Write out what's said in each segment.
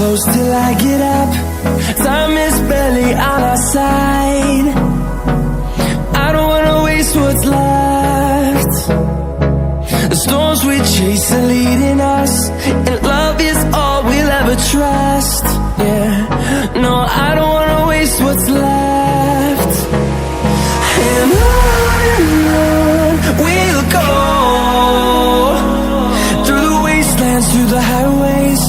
close till I get up. Time is barely on our side. I don't wanna waste what's left. The storms we chase are leading us, and love is all we'll ever trust. Yeah, no, I don't wanna waste what's left. And on we'll go, through the wastelands, through the highways,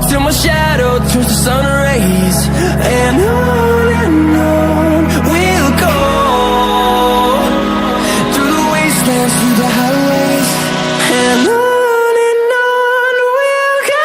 till my shadow turns to sun rays. And on we'll go, through the wastelands, through the highways, and on we'll go.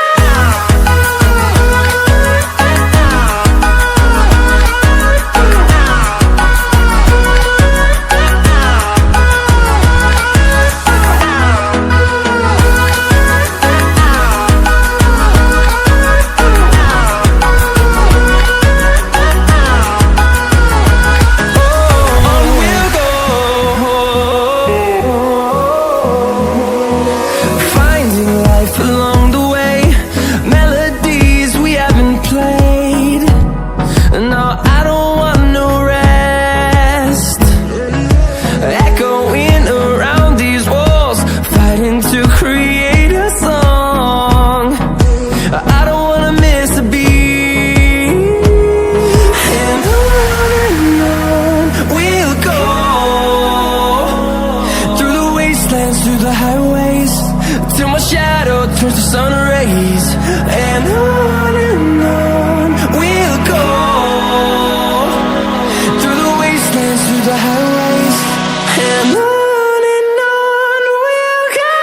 Through the highways, till my shadow turns to sun rays. And on we'll go, through the wastelands, through the highways, and on we'll go.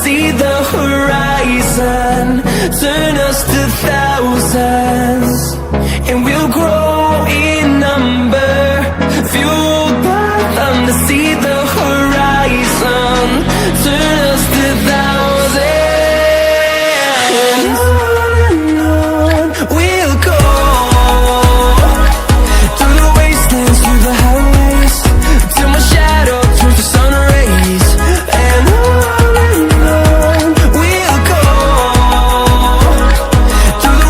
See the horizon, turn us to thousands, and we'll grow in number, fueled by them to see the horizon, turn us to thousands, and on we'll go, through the wastelands, through the highways, till my shadow turns to sun rays. And on we'll go, through the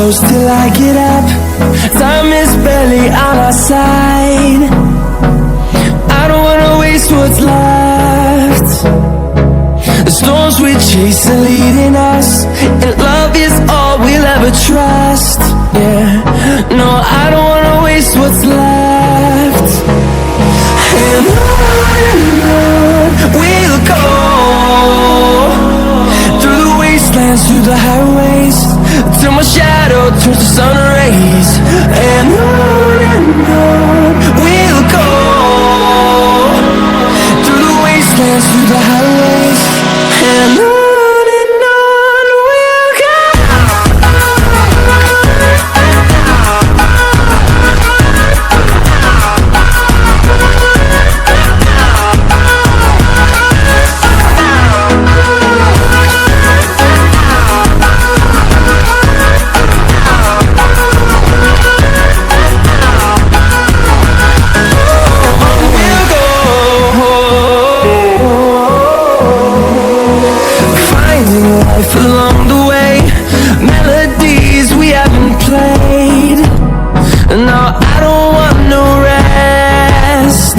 shadows till I get up. Time is barely on our side. I don't wanna waste what's left. The storms we chase are leading us, and love is all we'll ever trust. Yeah, no, I don't wanna waste what's left. And on we'll go, through the wastelands, through the highways, till my shadow turns to sun rays. And on we'll go, through the wastelands, through the highways, and on we'll go. Along the way, melodies we haven't played. No, I don't want no rest.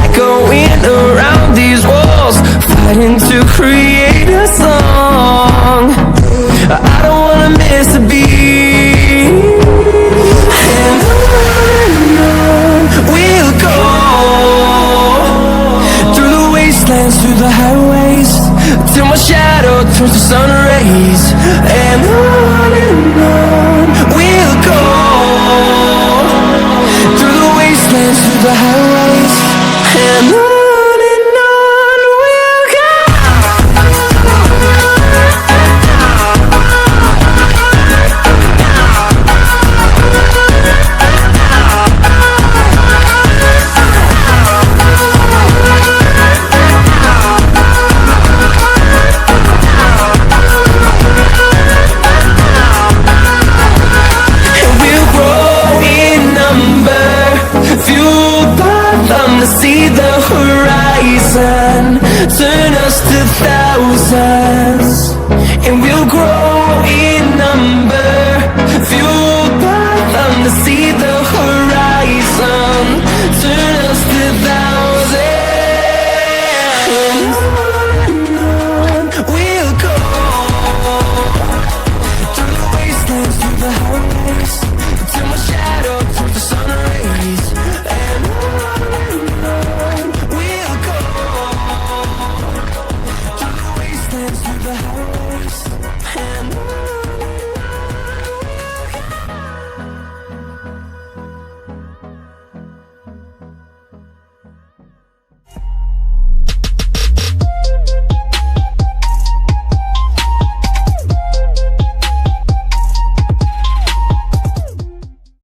Echoing around these walls, fighting to create a song. I don't wanna miss a beat. And on we'll go, through the wastelands, through the highways, till my shadow turns to sun rays. And on we'll go, through the wastelands, through the highways.